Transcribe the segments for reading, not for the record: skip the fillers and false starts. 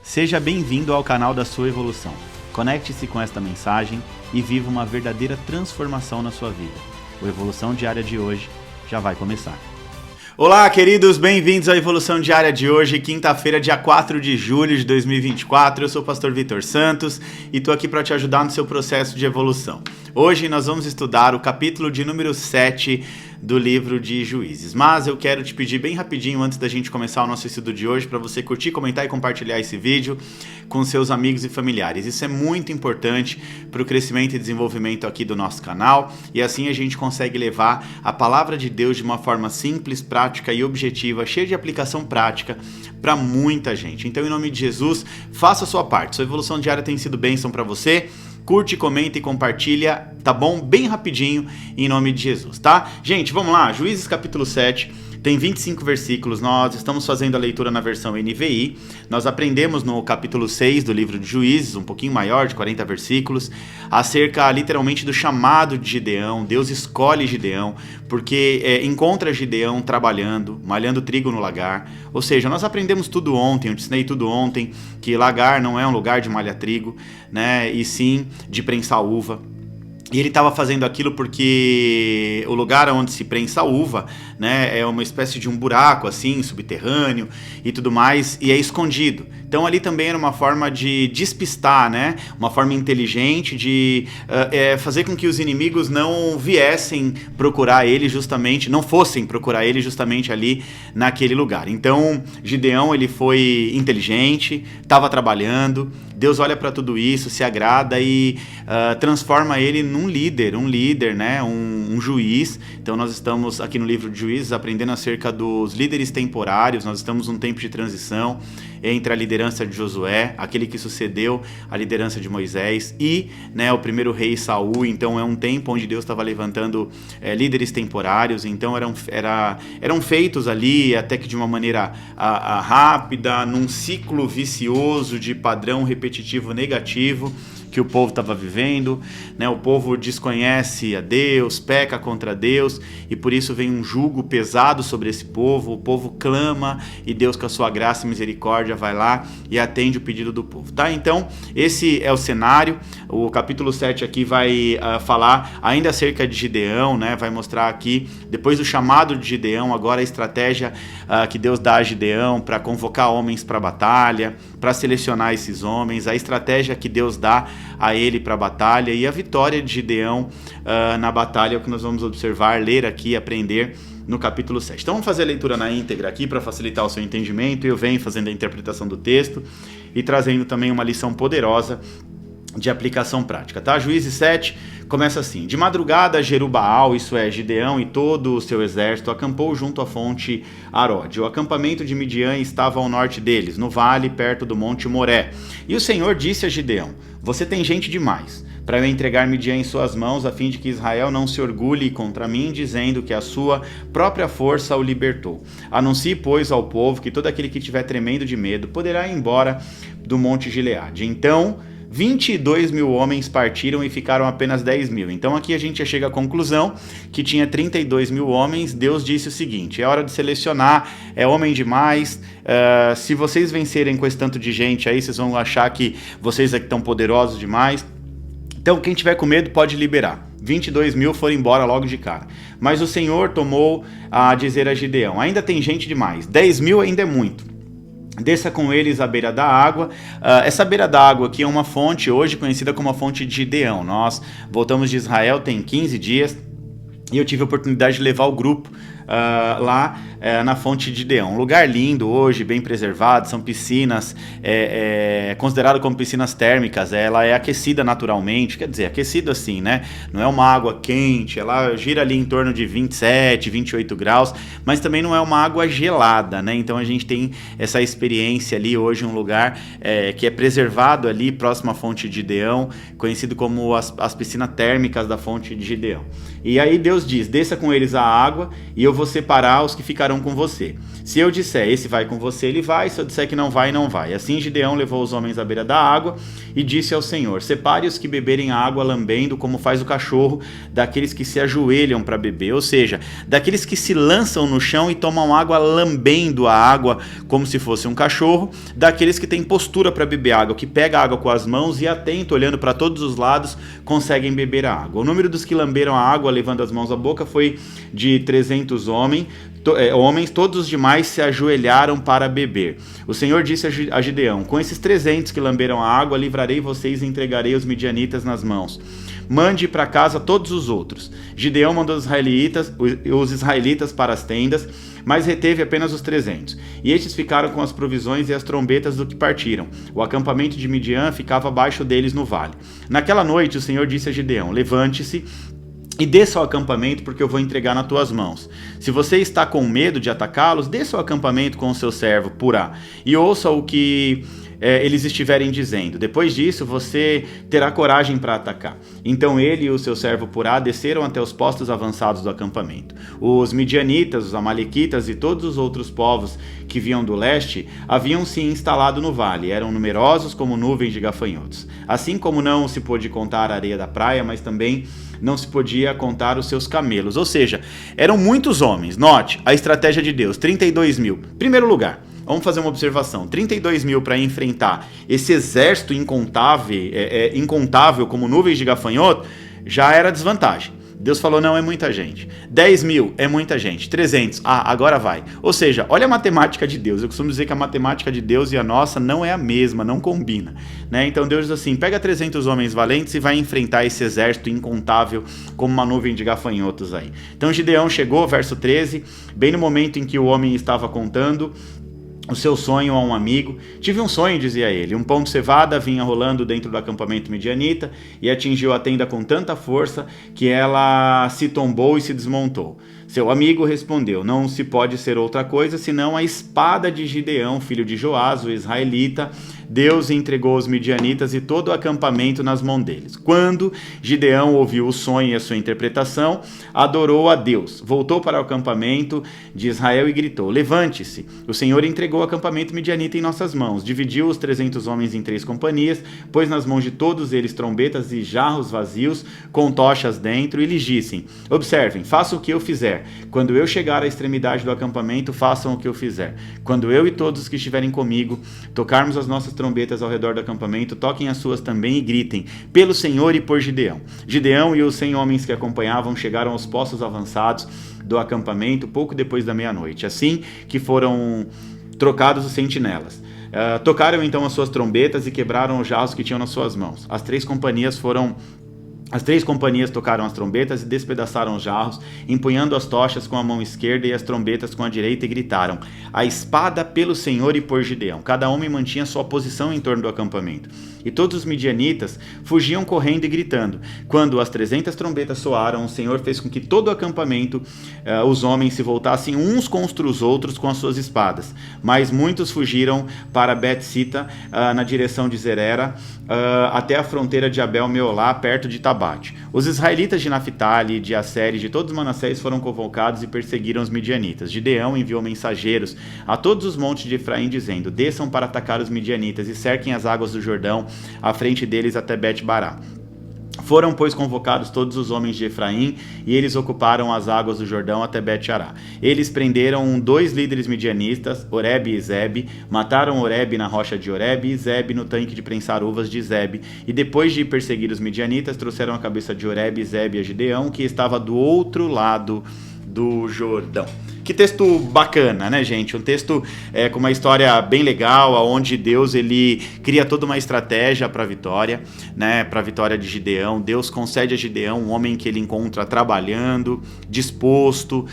Seja bem-vindo ao canal da sua evolução. Conecte-se com esta mensagem e viva uma verdadeira transformação na sua vida. O Evolução Diária de hoje já vai começar. Olá, queridos, bem-vindos à Evolução Diária de hoje, quinta-feira, dia 4 de julho de 2024. Eu sou o pastor Vitor Santos e estou aqui para te ajudar no seu processo de evolução. Hoje nós vamos estudar o capítulo de número 7 do livro de Juízes. Mas eu quero te pedir bem rapidinho, antes da gente começar o nosso estudo de hoje, para você curtir, comentar e compartilhar esse vídeo com seus amigos e familiares. Isso é muito importante para o crescimento e desenvolvimento aqui do nosso canal, e assim a gente consegue levar a palavra de Deus de uma forma simples, prática e objetiva, cheia de aplicação prática para muita gente. Então, em nome de Jesus, faça a sua parte. Sua evolução diária tem sido bênção para você. Curte, comenta e compartilha, tá bom? Bem rapidinho, em nome de Jesus, tá? Gente, vamos lá, Juízes capítulo 7, tem 25 versículos, nós estamos fazendo a leitura na versão NVI, nós aprendemos no capítulo 6 do livro de Juízes, um pouquinho maior, de 40 versículos, acerca literalmente do chamado de Gideão. Deus escolhe Gideão, porque encontra Gideão trabalhando, malhando trigo no lagar, ou seja, nós aprendemos tudo ontem, eu te ensinei tudo ontem, que lagar não é um lugar de malhar trigo, né, e sim de prensar uva. E ele estava fazendo aquilo porque o lugar onde se prensa a uva, né, é uma espécie de um buraco assim, subterrâneo e tudo mais, e é escondido. Então ali também era uma forma de despistar, né, uma forma inteligente de fazer com que os inimigos não viessem procurar ele justamente, não fossem procurar ele justamente ali naquele lugar. Então Gideão, ele foi inteligente, estava trabalhando, Deus olha para tudo isso, se agrada e transforma ele num líder, né, um juiz. Então nós estamos aqui no livro de Juízes aprendendo acerca dos líderes temporários. Nós estamos num tempo de transição entre a liderança de Josué, aquele que sucedeu a liderança de Moisés, e, né, o primeiro rei Saul. Então é um tempo onde Deus estava levantando líderes temporários. Então eram feitos ali até que de uma maneira rápida, num ciclo vicioso de padrão repetitivo negativo que o povo estava vivendo, né? O povo desconhece a Deus, peca contra Deus, e por isso vem um jugo pesado sobre esse povo. O povo clama e Deus, com a sua graça e misericórdia, vai lá e atende o pedido do povo, tá? Então esse é o cenário. O capítulo 7 aqui vai falar ainda acerca de Gideão, né? Vai mostrar aqui, depois do chamado de Gideão, agora a estratégia que Deus dá a Gideão para convocar homens para a batalha, para selecionar esses homens, a estratégia que Deus dá a ele para a batalha e a vitória de Gideão na batalha, é o que nós vamos observar, ler aqui, aprender no capítulo 7. Então vamos fazer a leitura na íntegra aqui para facilitar o seu entendimento, e eu venho fazendo a interpretação do texto e trazendo também uma lição poderosa de aplicação prática, tá? Juízes 7 começa assim: de madrugada, Jerubaal, isso é, Gideão e todo o seu exército, acampou junto à fonte Arode. O acampamento de Midian estava ao norte deles, no vale, perto do monte Moré. E o Senhor disse a Gideão: você tem gente demais para eu entregar Midian em suas mãos, a fim de que Israel não se orgulhe contra mim, dizendo que a sua própria força o libertou. Anuncie, pois, ao povo que todo aquele que estiver tremendo de medo poderá ir embora do monte Gileade. Então 22 mil homens partiram e ficaram apenas 10 mil. Então aqui a gente já chega à conclusão que tinha 32 mil homens. Deus disse o seguinte: é hora de selecionar, é homem demais. Se vocês vencerem com esse tanto de gente aí, vocês vão achar que vocês aqui estão poderosos demais. Então quem tiver com medo pode liberar. 22 mil foram embora logo de cara. Mas o Senhor tomou a dizer a Gideão: ainda tem gente demais, 10 mil ainda é muito. Desça com eles à beira da água. Essa beira da água aqui é uma fonte, hoje conhecida como a fonte de Gideão. Nós voltamos de Israel tem 15 dias e eu tive a oportunidade de levar o grupo lá na fonte de Gideão. Um lugar lindo hoje, bem preservado, são piscinas, considerado como piscinas térmicas. Ela é aquecida naturalmente, quer dizer, aquecido assim, né? Não é uma água quente, ela gira ali em torno de 27, 28 graus, mas também não é uma água gelada, né? Então a gente tem essa experiência ali hoje, um lugar que é preservado ali, próximo à fonte de Gideão, conhecido como as piscinas térmicas da fonte de Gideão. E aí Deus diz: desça com eles a água e eu vou separar os que ficarão com você. Se eu disser, esse vai com você, ele vai. Se eu disser que não vai, não vai. Assim Gideão levou os homens à beira da água e disse ao Senhor: separe os que beberem a água lambendo, como faz o cachorro, daqueles que se ajoelham para beber. Ou seja, daqueles que se lançam no chão e tomam água lambendo a água como se fosse um cachorro, daqueles que têm postura para beber água, que pega a água com as mãos e atento, olhando para todos os lados, conseguem beber a água. O número dos que lamberam a água, levando as mãos à boca, foi de 300 homens, todos os demais se ajoelharam para beber. O Senhor disse a Gideão: com esses 300 que lamberam a água, livrarei vocês e entregarei os midianitas nas mãos. Mande para casa todos os outros. Gideão mandou os israelitas para as tendas, mas reteve apenas os 300. E estes ficaram com as provisões e as trombetas do que partiram. O acampamento de Midian ficava abaixo deles no vale. Naquela noite o Senhor disse a Gideão: levante-se e desça ao acampamento, porque eu vou entregar nas tuas mãos. Se você está com medo de atacá-los, desça ao acampamento com o seu servo Purá, e ouça o que eles estiverem dizendo. Depois disso, você terá coragem para atacar. Então ele e o seu servo Purá desceram até os postos avançados do acampamento. Os midianitas, os amalequitas e todos os outros povos que vinham do leste haviam se instalado no vale. Eram numerosos como nuvens de gafanhotos. Assim como não se pôde contar a areia da praia, mas também não se podia contar os seus camelos. Ou seja, eram muitos homens. Note a estratégia de Deus: 32 mil. Primeiro lugar, vamos fazer uma observação: 32 mil para enfrentar esse exército incontável como nuvens de gafanhoto já era desvantagem. Deus falou: não, é muita gente. 10 mil é muita gente. 300, agora vai. Ou seja, olha a matemática de Deus. Eu costumo dizer que a matemática de Deus e a nossa não é a mesma, não combina, né? Então Deus diz assim: pega 300 homens valentes e vai enfrentar esse exército incontável como uma nuvem de gafanhotos aí. Então Gideão chegou, verso 13, bem no momento em que o homem estava contando o seu sonho a um amigo. Tive um sonho, dizia ele. Um pão de cevada vinha rolando dentro do acampamento midianita e atingiu a tenda com tanta força que ela se tombou e se desmontou. Seu amigo respondeu: não se pode ser outra coisa senão a espada de Gideão, filho de Joás, o israelita. Deus entregou os midianitas e todo o acampamento nas mãos deles. Quando Gideão ouviu o sonho e a sua interpretação, adorou a Deus. Voltou para o acampamento de Israel e gritou: levante-se, o Senhor entregou o acampamento midianita em nossas mãos. Dividiu os 300 homens em 3 companhias, pôs nas mãos de todos eles trombetas e jarros vazios com tochas dentro, e lhes disse: observem, façam o que eu fizer. Quando eu chegar à extremidade do acampamento, façam o que eu fizer. Quando eu e todos os que estiverem comigo tocarmos as nossas trombetas ao redor do acampamento, toquem as suas também e gritem: pelo Senhor e por Gideão. Gideão e os 100 homens que acompanhavam chegaram aos postos avançados do acampamento pouco depois da meia-noite, assim que foram trocados os sentinelas. Tocaram então as suas trombetas e quebraram os jarros que tinham nas suas mãos. As três companhias tocaram as trombetas e despedaçaram os jarros, empunhando as tochas com a mão esquerda e as trombetas com a direita, e gritaram: a espada pelo Senhor e por Gideão. Cada homem mantinha sua posição em torno do acampamento. E todos os midianitas fugiam correndo e gritando. Quando as 300 trombetas soaram, o Senhor fez com que todo o acampamento, os homens se voltassem uns contra os outros com as suas espadas. Mas muitos fugiram para Bet-sita, na direção de Zerera, até a fronteira de Abel-Meolá, perto de Tabate. Os israelitas de Naphtali, de Asser e de todos os Manassés foram convocados e perseguiram os midianitas. Gideão enviou mensageiros a todos os montes de Efraim, dizendo: desçam para atacar os midianitas e cerquem as águas do Jordão à frente deles até Bet-bará. Foram, pois, convocados todos os homens de Efraim, e eles ocuparam as águas do Jordão até Bet-ará. Eles prenderam 2 líderes midianistas, Oreb e Zebe, mataram Oreb na rocha de Oreb e Zebe no tanque de prensar uvas de Zebe, e depois de perseguir os midianitas, trouxeram a cabeça de Oreb e Zebe a Gideão, que estava do outro lado do Jordão. Que texto bacana, né, gente? Um texto com uma história bem legal, onde Deus ele cria toda uma estratégia para a vitória, né? Para a vitória de Gideão. Deus concede a Gideão um homem que ele encontra trabalhando, disposto,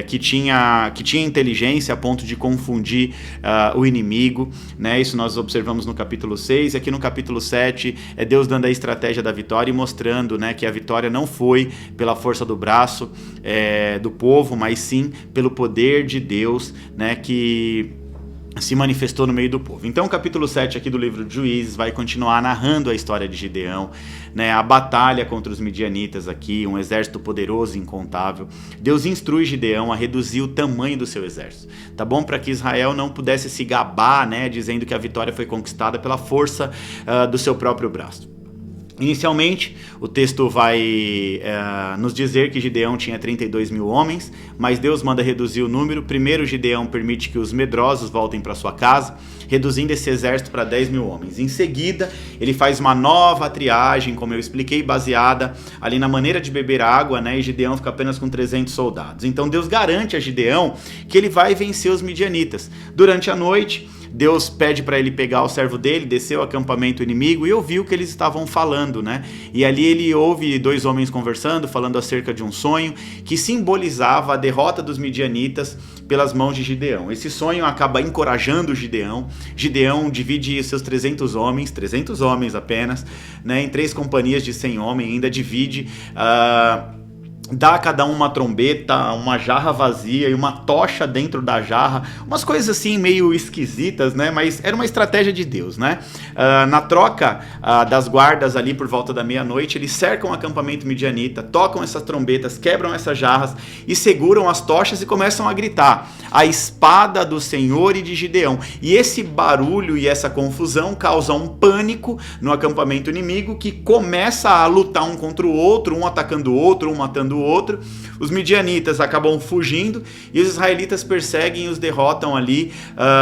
que tinha inteligência a ponto de confundir o inimigo, né? Isso nós observamos no capítulo 6. Aqui no capítulo 7 é Deus dando a estratégia da vitória e mostrando, né, que a vitória não foi pela força do braço do povo, mas sim pelo poder de Deus, né, que se manifestou no meio do povo. Então o capítulo 7 aqui do livro de Juízes vai continuar narrando a história de Gideão, né, a batalha contra os midianitas aqui, um exército poderoso e incontável. Deus instrui Gideão a reduzir o tamanho do seu exército, tá bom? Para que Israel não pudesse se gabar, né, dizendo que a vitória foi conquistada pela força do seu próprio braço. Inicialmente, o texto vai nos dizer que Gideão tinha 32 mil homens, mas Deus manda reduzir o número. Primeiro, Gideão permite que os medrosos voltem para sua casa, reduzindo esse exército para 10 mil homens. Em seguida, ele faz uma nova triagem, como eu expliquei, baseada ali na maneira de beber água, né? E Gideão fica apenas com 300 soldados. Então Deus garante a Gideão que ele vai vencer os midianitas. Durante a noite, Deus pede para ele pegar o servo dele, descer ao acampamento inimigo e ouvir o que eles estavam falando, né? E ali ele ouve dois homens conversando, falando acerca de um sonho que simbolizava a derrota dos midianitas pelas mãos de Gideão. Esse sonho acaba encorajando Gideão. Gideão divide seus 300 homens apenas, né, em 3 companhias de 100 homens, ainda divide... dá a cada um uma trombeta, uma jarra vazia e uma tocha dentro da jarra, umas coisas assim meio esquisitas, né? Mas era uma estratégia de Deus, né? Na troca das guardas ali por volta da meia-noite, eles cercam o acampamento midianita, tocam essas trombetas, quebram essas jarras e seguram as tochas e começam a gritar: a espada do Senhor e de Gideão. E esse barulho e essa confusão causam um pânico no acampamento inimigo, que começa a lutar um contra o outro, um atacando o outro, um matando o outro. Os midianitas acabam fugindo e os israelitas perseguem e os derrotam ali,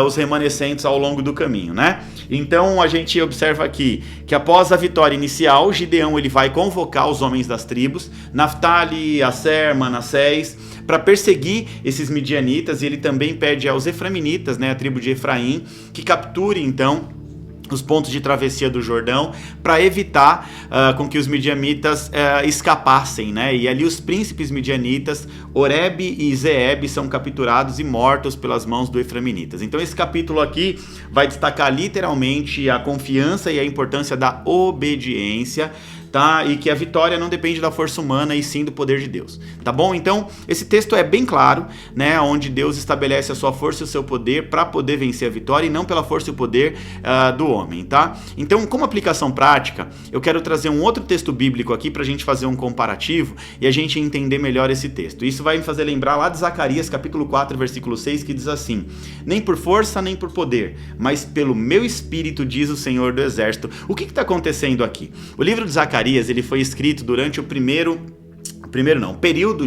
os remanescentes ao longo do caminho, né? Então a gente observa aqui que após a vitória inicial, Gideão ele vai convocar os homens das tribos, Naftali, Aser, Manassés, para perseguir esses midianitas, e ele também pede aos efraimitas, né, a tribo de Efraim, que capture então os pontos de travessia do Jordão, para evitar com que os midianitas escapassem, né? E ali os príncipes midianitas, Oreb e Zeeb, são capturados e mortos pelas mãos do efraimitas. Então esse capítulo aqui vai destacar literalmente a confiança e a importância da obediência, tá? E que a vitória não depende da força humana e sim do poder de Deus, tá bom? Então esse texto é bem claro, né? Onde Deus estabelece a sua força e o seu poder para poder vencer a vitória e não pela força e o poder do homem, tá? Então, como aplicação prática, eu quero trazer um outro texto bíblico aqui para a gente fazer um comparativo e a gente entender melhor esse texto. Isso vai me fazer lembrar lá de Zacarias capítulo 4, versículo 6, que diz assim: nem por força nem por poder, mas pelo meu espírito, diz o Senhor do Exército. O que está acontecendo aqui? O livro de Zacarias ele foi escrito durante o período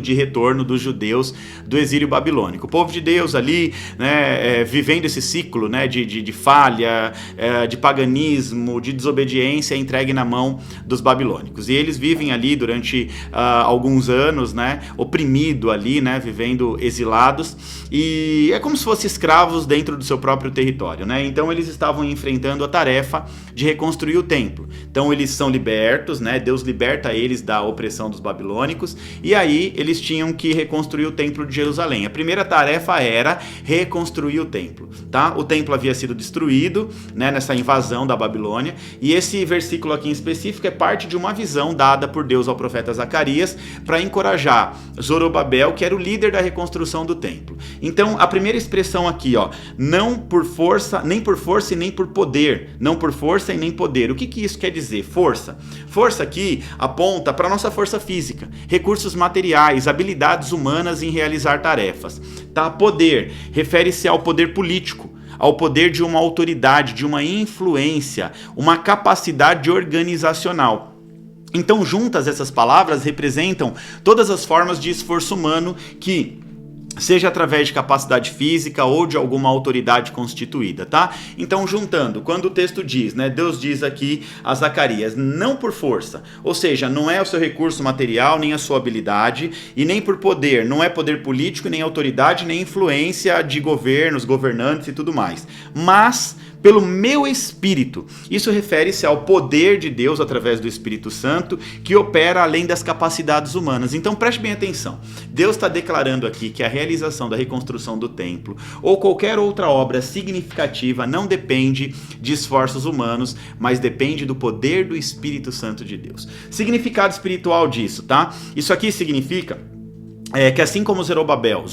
de retorno dos judeus do exílio babilônico. O povo de Deus ali, né, vivendo esse ciclo, né, de falha, de paganismo, de desobediência, entregue na mão dos babilônicos. E eles vivem ali durante alguns anos, né, oprimido ali, né, vivendo exilados, e é como se fossem escravos dentro do seu próprio território, né? Então eles estavam enfrentando a tarefa de reconstruir o templo. Então eles são libertos, né? Deus liberta eles da opressão dos babilônicos, e aí eles tinham que reconstruir o templo de Jerusalém. A primeira tarefa era reconstruir o templo, tá? O templo havia sido destruído, né, nessa invasão da Babilônia, e esse versículo aqui em específico é parte de uma visão dada por Deus ao profeta Zacarias para encorajar Zorobabel, que era o líder da reconstrução do templo. Então a primeira expressão aqui, ó, não por força, nem por força e nem por poder, não por força e nem poder. O que isso quer dizer? Força. Força aqui aponta para a nossa força física, recursos materiais, habilidades humanas em realizar tarefas. Tá? Poder refere-se ao poder político, ao poder de uma autoridade, de uma influência, uma capacidade organizacional. Então, juntas, essas palavras representam todas as formas de esforço humano que, seja através de capacidade física ou de alguma autoridade constituída, tá? Então, juntando, quando o texto diz, né, Deus diz aqui a Zacarias, não por força, ou seja, não é o seu recurso material, nem a sua habilidade, e nem por poder, não é poder político, nem autoridade, nem influência de governos, governantes e tudo mais, mas pelo meu Espírito. Isso refere-se ao poder de Deus através do Espírito Santo, que opera além das capacidades humanas. Então preste bem atenção. Deus está declarando aqui que a realização da reconstrução do templo ou qualquer outra obra significativa não depende de esforços humanos, mas depende do poder do Espírito Santo de Deus. Significado espiritual disso, tá? Isso aqui significa que assim como Zorobabel,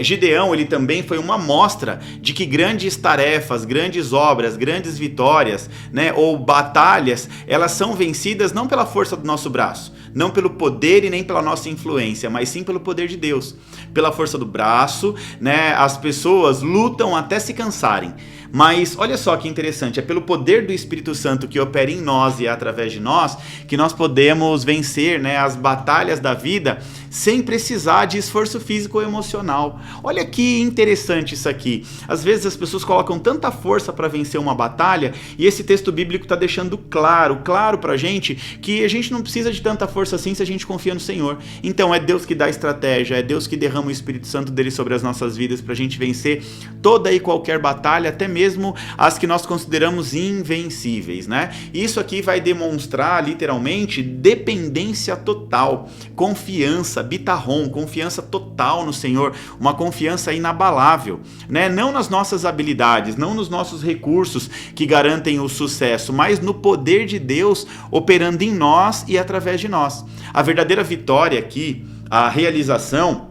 Gideão, ele também foi uma amostra de que grandes tarefas, grandes obras, grandes vitórias, né, ou batalhas, elas são vencidas não pela força do nosso braço, não pelo poder e nem pela nossa influência, mas sim pelo poder de Deus. Pela força do braço, né, as pessoas lutam até se cansarem. Mas olha só que interessante, é pelo poder do Espírito Santo que opera em nós e através de nós que nós podemos vencer, né, as batalhas da vida sem precisar de esforço físico ou emocional. Olha que interessante isso aqui. Às vezes as pessoas colocam tanta força para vencer uma batalha e esse texto bíblico está deixando claro pra gente que a gente não precisa de tanta força assim se a gente confia no Senhor. Então é Deus que dá estratégia, é Deus que derrama o Espírito Santo dele sobre as nossas vidas para a gente vencer toda e qualquer batalha, até mesmo as que nós consideramos invencíveis, né? Isso aqui vai demonstrar literalmente dependência total, confiança, bitarrom, confiança total no Senhor, uma confiança inabalável, né? Não nas nossas habilidades, não nos nossos recursos que garantem o sucesso, mas no poder de Deus operando em nós e através de nós. A verdadeira vitória aqui, a realização,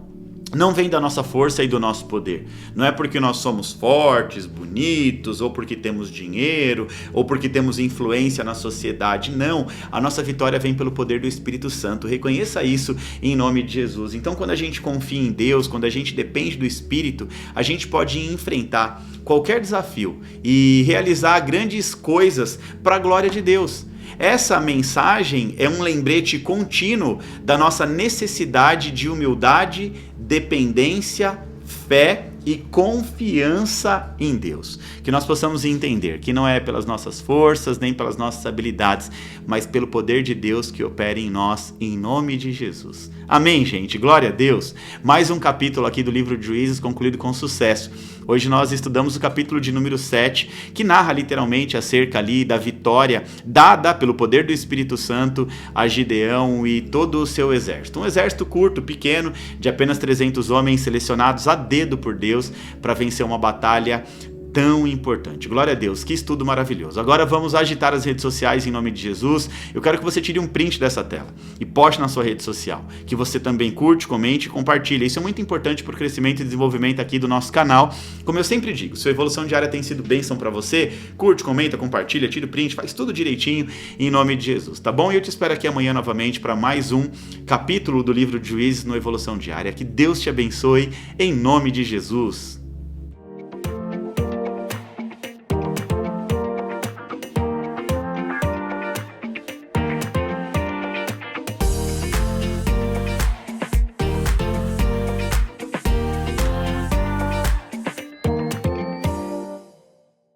não vem da nossa força e do nosso poder. Não é porque nós somos fortes, bonitos, ou porque temos dinheiro, ou porque temos influência na sociedade. Não, a nossa vitória vem pelo poder do Espírito Santo. Reconheça isso em nome de Jesus. Então, quando a gente confia em Deus, quando a gente depende do Espírito, a gente pode enfrentar qualquer desafio e realizar grandes coisas para a glória de Deus. Essa mensagem é um lembrete contínuo da nossa necessidade de humildade, dependência, fé e confiança em Deus. Que nós possamos entender que não é pelas nossas forças, nem pelas nossas habilidades, mas pelo poder de Deus que opera em nós, em nome de Jesus. Amém, gente? Glória a Deus. Mais um capítulo aqui do livro de Juízes concluído com sucesso. Hoje nós estudamos o capítulo de número 7, que narra literalmente acerca ali da vitória dada pelo poder do Espírito Santo a Gideão e todo o seu exército. Um exército curto, pequeno, de apenas 300 homens selecionados a dedo por Deus para vencer uma batalha tão importante. Glória a Deus, que estudo maravilhoso. Agora vamos agitar as redes sociais em nome de Jesus. Eu quero que você tire um print dessa tela e poste na sua rede social, que você também curte, comente e compartilhe. Isso é muito importante para o crescimento e desenvolvimento aqui do nosso canal. Como eu sempre digo, se a evolução diária tem sido bênção para você, curte, comenta, compartilha, tira o print, faz tudo direitinho em nome de Jesus, tá bom? E eu te espero aqui amanhã novamente para mais um capítulo do livro de Juízes no Evolução Diária. Que Deus te abençoe em nome de Jesus.